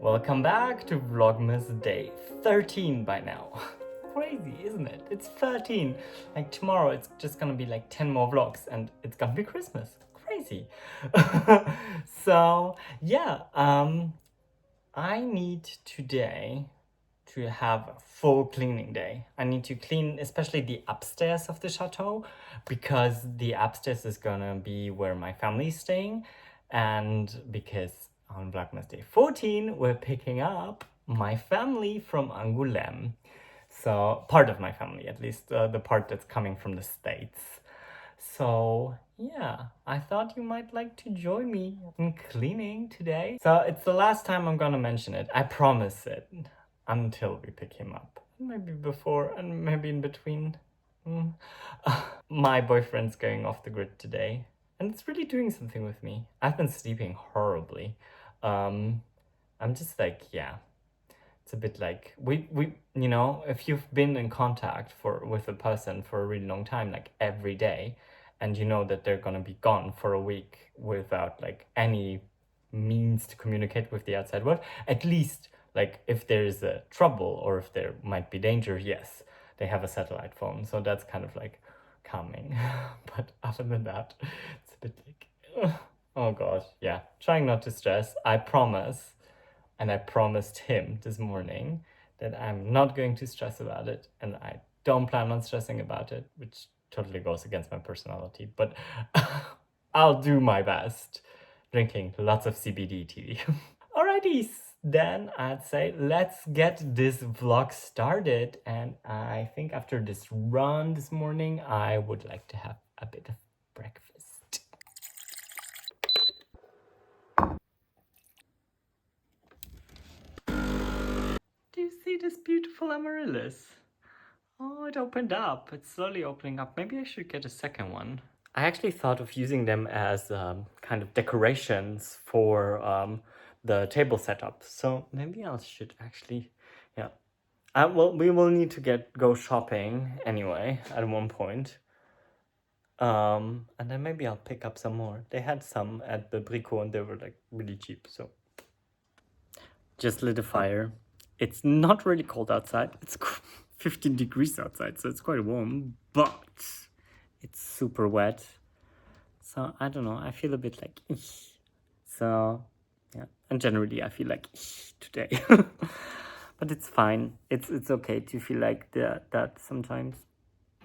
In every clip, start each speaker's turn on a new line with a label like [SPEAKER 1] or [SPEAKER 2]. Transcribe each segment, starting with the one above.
[SPEAKER 1] Welcome back to Vlogmas day 13 by now. Crazy, isn't it? It's 13. Like tomorrow it's just gonna be like 10 more vlogs and it's gonna be Christmas. Crazy. So yeah, I need today to have a full cleaning day. I need to clean especially the upstairs of the chateau because the upstairs is gonna be where my family is staying, and because on Vlogmas day 14 we're picking up my family from Angoulême. So part of my family, at least the part that's coming from the States. So yeah, I thought you might like to join me in cleaning today. So it's the last time I'm gonna mention it. I promise it. Until we pick him up. Maybe before and maybe in between. My boyfriend's going off the grid today. And it's really doing something with me. I've been sleeping horribly. I'm just like, yeah. It's a bit like we you know, if you've been in contact with a person for a really long time, like every day, and you know that they're gonna be gone for a week without like any means to communicate with the outside world, at least like if there's a trouble or if there might be danger, yes, they have a satellite phone, so that's kind of like calming. But other than that, it's a bit like oh gosh, yeah, trying not to stress. I promise. And I promised him this morning that I'm not going to stress about it, and I don't plan on stressing about it, which totally goes against my personality, but I'll do my best. Drinking lots of CBD tea. Alrighty, then I'd say let's get this vlog started, and I think after this run this morning, I would like to have a bit of breakfast. Do you see this beautiful amaryllis? Oh, it opened up. It's slowly opening up. Maybe I should get a second one. I actually thought of using them as kind of decorations for the table setup. So maybe I should actually, yeah. Well, we will need to go shopping anyway at one point. And then maybe I'll pick up some more. They had some at the Brico and they were like really cheap. So just lit a fire. It's not really cold outside. It's 15 degrees outside, so it's quite warm, but it's super wet. So I don't know, I feel a bit like eesh. So yeah, and generally I feel like eesh today. But it's fine. It's okay to feel like that sometimes.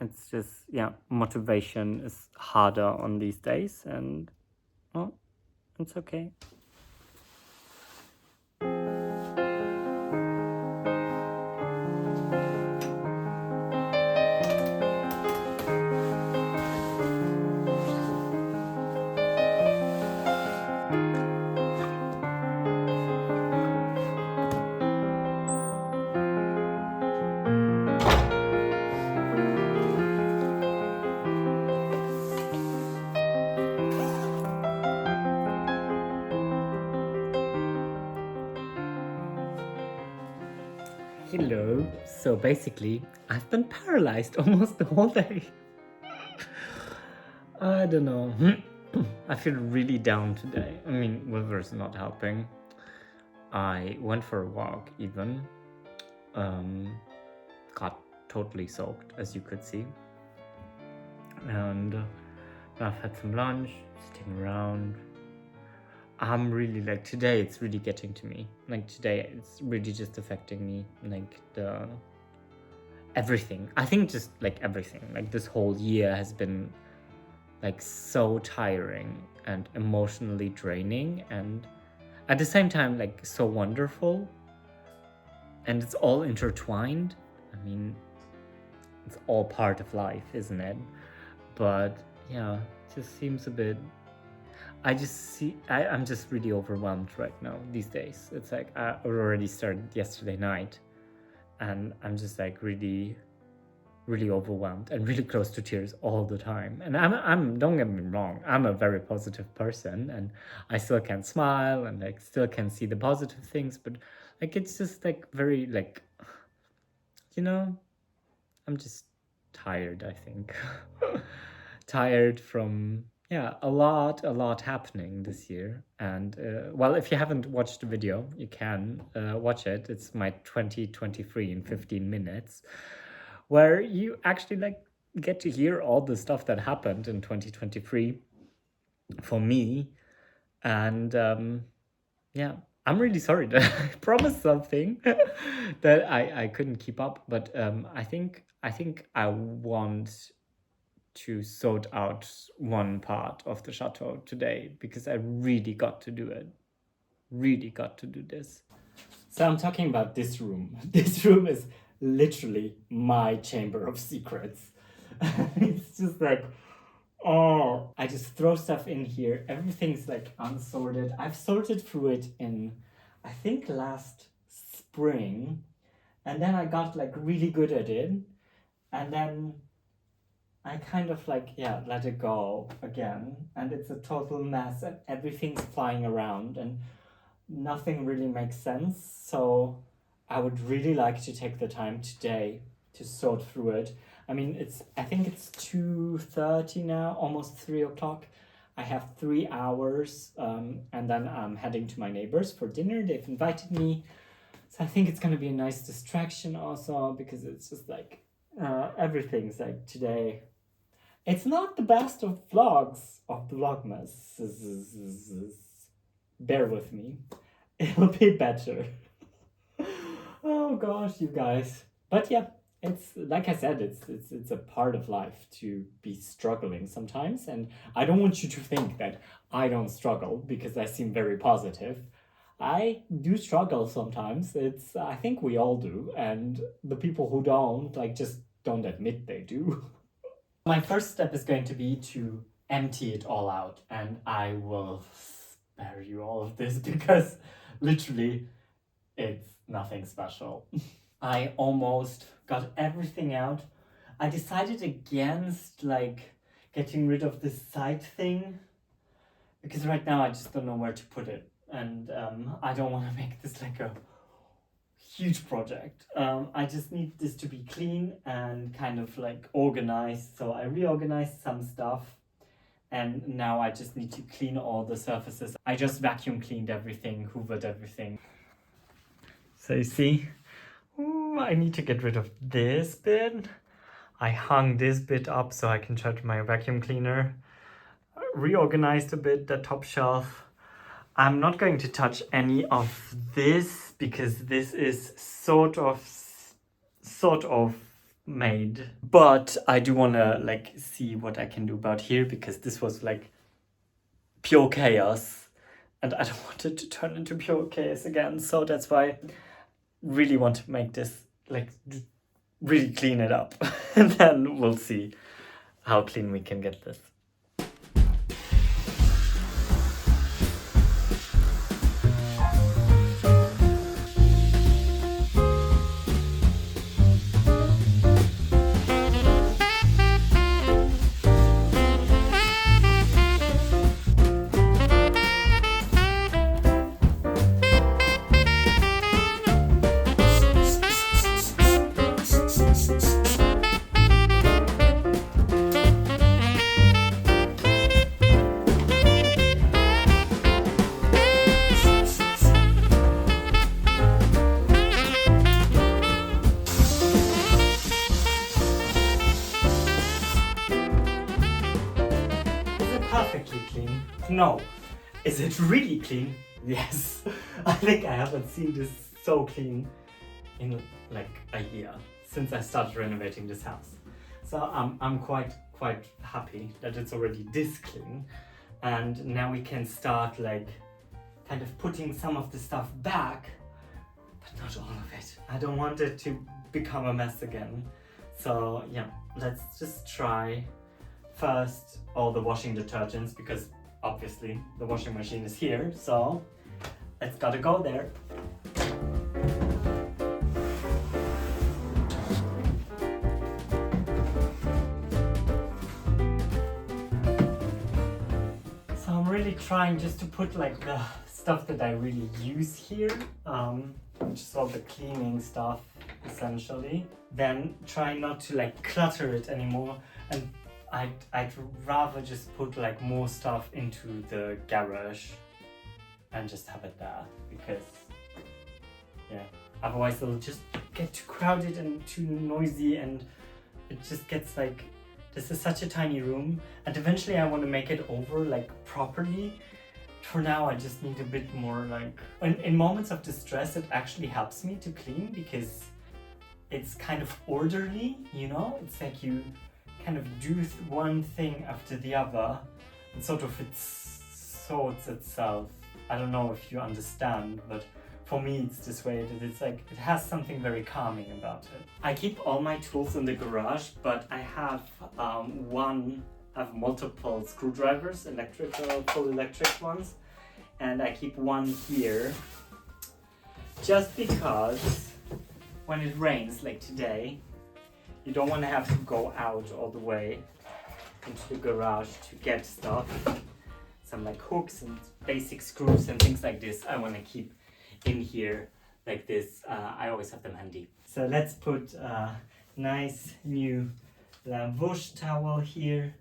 [SPEAKER 1] It's just, yeah, motivation is harder on these days, and well, it's okay. Hello. So basically, I've been paralyzed almost the whole day. I don't know. I feel really down today. I mean, weather's not helping. I went for a walk even. Got totally soaked, as you could see. And I've had some lunch, sitting around. I'm really like, today it's really getting to me. Like today it's really just affecting me. Like everything. I think just like everything. Like this whole year has been like so tiring and emotionally draining, and at the same time like so wonderful, and it's all intertwined. I mean, it's all part of life, isn't it? But yeah, it just seems a bit, I'm just really overwhelmed right now these days. It's like I already started yesterday night, and I'm just like really overwhelmed and really close to tears all the time. And I'm don't get me wrong, I'm a very positive person, and I still can smile and like still can see the positive things, but like it's just like very like, you know, I'm just tired, I think. Tired from yeah, a lot happening this year. And well, if you haven't watched the video, you can watch it. It's my 2023 in 15 minutes, where you actually like get to hear all the stuff that happened in 2023 for me. And yeah, I'm really sorry that I promised something that I couldn't keep up, but I think I want to sort out one part of the chateau today because I really got to do it. Really got to do this. So I'm talking about this room. This room is literally my chamber of secrets. It's just like, oh, I just throw stuff in here. Everything's like unsorted. I've sorted through it in, I think, last spring. And then I got like really good at it. And then I kind of like, yeah, let it go again. And it's a total mess and everything's flying around and nothing really makes sense. So I would really like to take the time today to sort through it. I mean, I think it's 2:30 now, almost 3 o'clock. I have 3 hours, and then I'm heading to my neighbors for dinner. They've invited me. So I think it's gonna be a nice distraction also because it's just like everything's like today. It's not the best of vlogs of the Vlogmas. Bear with me. It'll be better. Oh gosh, you guys. But yeah, it's like I said, it's a part of life to be struggling sometimes, and I don't want you to think that I don't struggle because I seem very positive. I do struggle sometimes. I think we all do, and the people who don't like just don't admit they do. My first step is going to be to empty it all out, and I will spare you all of this because literally it's nothing special. I almost got everything out. I decided against like getting rid of this side thing because right now I just don't know where to put it, and I don't want to make this like a huge project. I just need this to be clean and kind of like organized. So I reorganized some stuff and now I just need to clean all the surfaces. I just vacuum cleaned everything, hoovered everything. So you see, I need to get rid of this bit. I hung this bit up so I can charge my vacuum cleaner. Reorganized a bit the top shelf. I'm not going to touch any of this because this is sort of made. But I do want to like see what I can do about here because this was like pure chaos and I don't want it to turn into pure chaos again. So that's why I really want to make this like really clean it up and then we'll see how clean we can get this. Perfectly clean? No. Is it really clean? Yes. I think I haven't seen this so clean in like a year since I started renovating this house. So I'm quite happy that it's already this clean, and now we can start like kind of putting some of the stuff back, but not all of it. I don't want it to become a mess again. So yeah, let's just try first all the washing detergents because obviously the washing machine is here, so it's gotta go there. So I'm really trying just to put like the stuff that I really use here, which is all the cleaning stuff essentially. Then try not to like clutter it anymore, and I'd rather just put like more stuff into the garage and just have it there, because yeah, otherwise it'll just get too crowded and too noisy, and it just gets like, this is such a tiny room, and eventually I want to make it over like properly. For now I just need a bit more like, in moments of distress it actually helps me to clean, because it's kind of orderly, you know? It's like you kind of do one thing after the other, and sort of it sorts itself. I don't know if you understand, but for me it's this way, that it's like, it has something very calming about it. I keep all my tools in the garage, but I have multiple screwdrivers, full electric ones, and I keep one here, just because when it rains like today, you don't want to have to go out all the way into the garage to get stuff. Some like hooks and basic screws and things like this I want to keep in here like this. I always have them handy. So let's put a nice new lavouche towel here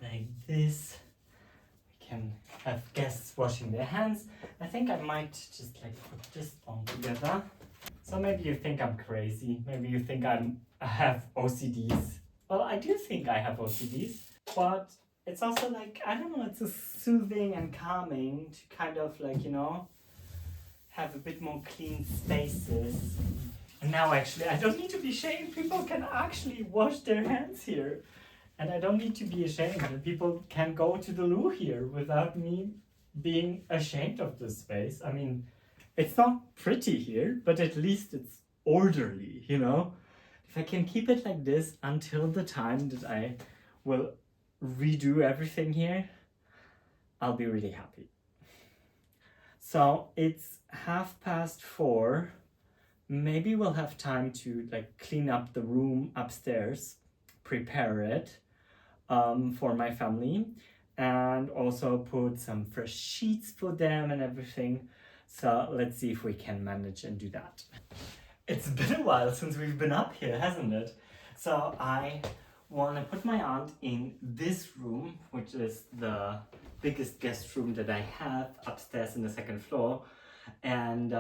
[SPEAKER 1] like this. We can have guests washing their hands. I think I might just like put this on together. So maybe you think I'm crazy. Maybe you think I have OCDs. Well, I do think I have OCDs, but it's also like, I don't know, it's a soothing and calming to kind of like, you know, have a bit more clean spaces. And now actually, I don't need to be ashamed. People can actually wash their hands here. And I don't need to be ashamed. And people can go to the loo here without me being ashamed of this space. I mean, it's not pretty here, but at least it's orderly, you know? If I can keep it like this until the time that I will redo everything here, I'll be really happy. So it's 4:30. Maybe we'll have time to like clean up the room upstairs, prepare it for my family, and also put some fresh sheets for them and everything. So let's see if we can manage and do that. It's been a while since we've been up here, hasn't it? So I want to put my aunt in this room, which is the biggest guest room that I have upstairs in the second floor. And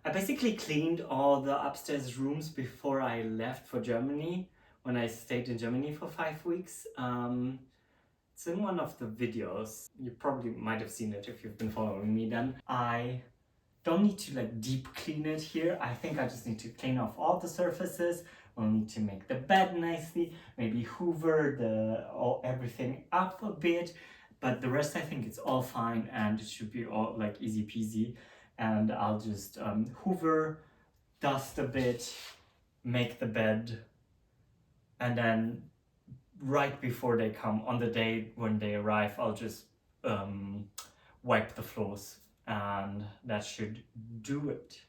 [SPEAKER 1] I basically cleaned all the upstairs rooms before I left for Germany, when I stayed in Germany for 5 weeks. It's in one of the videos. You probably might have seen it if you've been following me then. I don't need to like deep clean it here. I think I just need to clean off all the surfaces. We'll need to make the bed nicely, maybe hoover everything up a bit, but the rest I think it's all fine and it should be all like easy peasy. And I'll just hoover, dust a bit, make the bed, and then right before they come, on the day when they arrive, I'll just wipe the floors, and that should do it.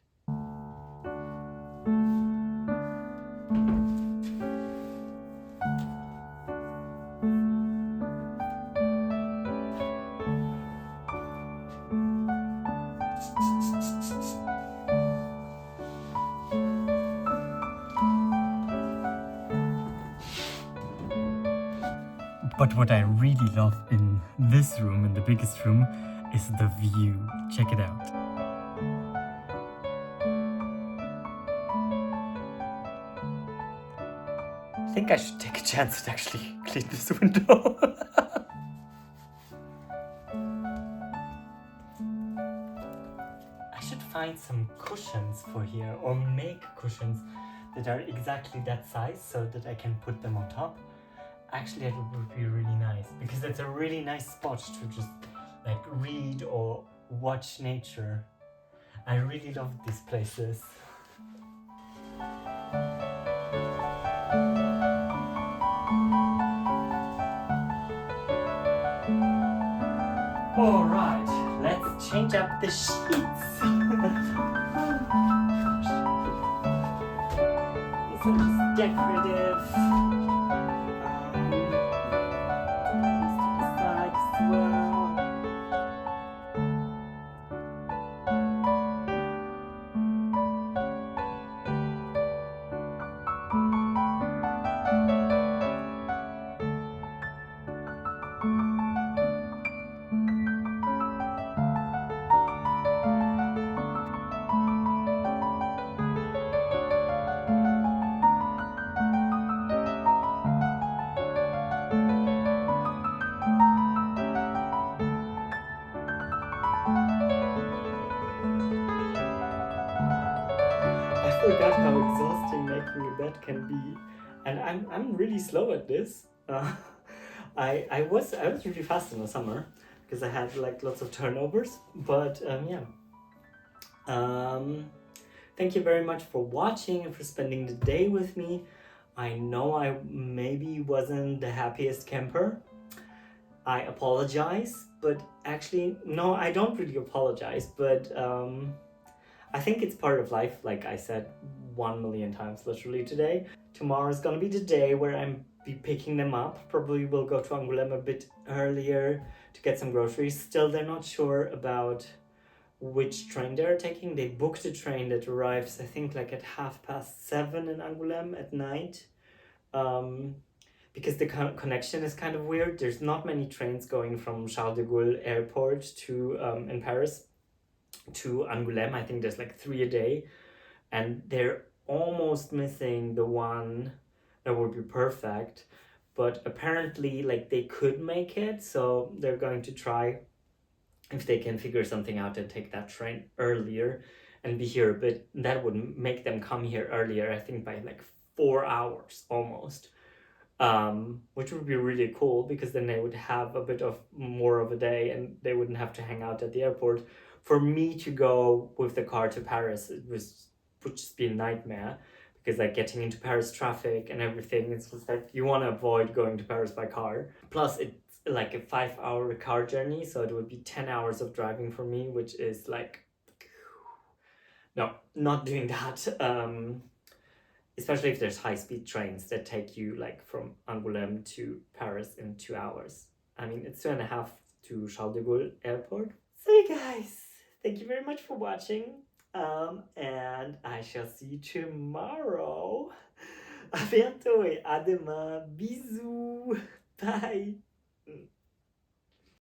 [SPEAKER 1] But what I really love in this room, in the biggest room, is the view. Check it out. I think I should take a chance and actually clean this window. I should find some cushions for here, or make cushions that are exactly that size so that I can put them on top. Actually, it would be really nice, because it's a really nice spot to just like read or watch nature. I really love these places. Alright, let's change up the sheets. These are just decorative. forgot how exhausting making a bed can be, and I'm really slow at this. I was really fast in the summer because I had like lots of turnovers, but yeah. Um, Thank you very much for watching and for spending the day with me. I know I maybe wasn't the happiest camper. I apologize, but actually, no, I don't really apologize, but I think it's part of life, like I said 1 million times literally today. Tomorrow's gonna be the day where I'm be picking them up. Probably will go to Angoulême a bit earlier to get some groceries. Still, they're not sure about which train they're taking. They booked a train that arrives, I think, like at 7:30 in Angoulême at night. Because the connection is kind of weird. There's not many trains going from Charles de Gaulle airport to in Paris to Angoulême. I think there's like 3 a day, and they're almost missing the one that would be perfect. But apparently, like they could make it, so they're going to try if they can figure something out and take that train earlier and be here. But that would make them come here earlier, I think, by like 4 hours almost. Which would be really cool because then they would have a bit of more of a day and they wouldn't have to hang out at the airport. For me to go with the car to Paris, would just be a nightmare because like getting into Paris traffic and everything, it's just like you want to avoid going to Paris by car. Plus, it's like a 5 hour car journey, so it would be 10 hours of driving for me, which is like, no, not doing that. Especially if there's high-speed trains that take you like from Angoulême to Paris in 2 hours. I mean, it's 2.5 to Charles de Gaulle airport. So you guys, thank you very much for watching. And I shall see you tomorrow. À bientôt et à demain. Bisous. Bye.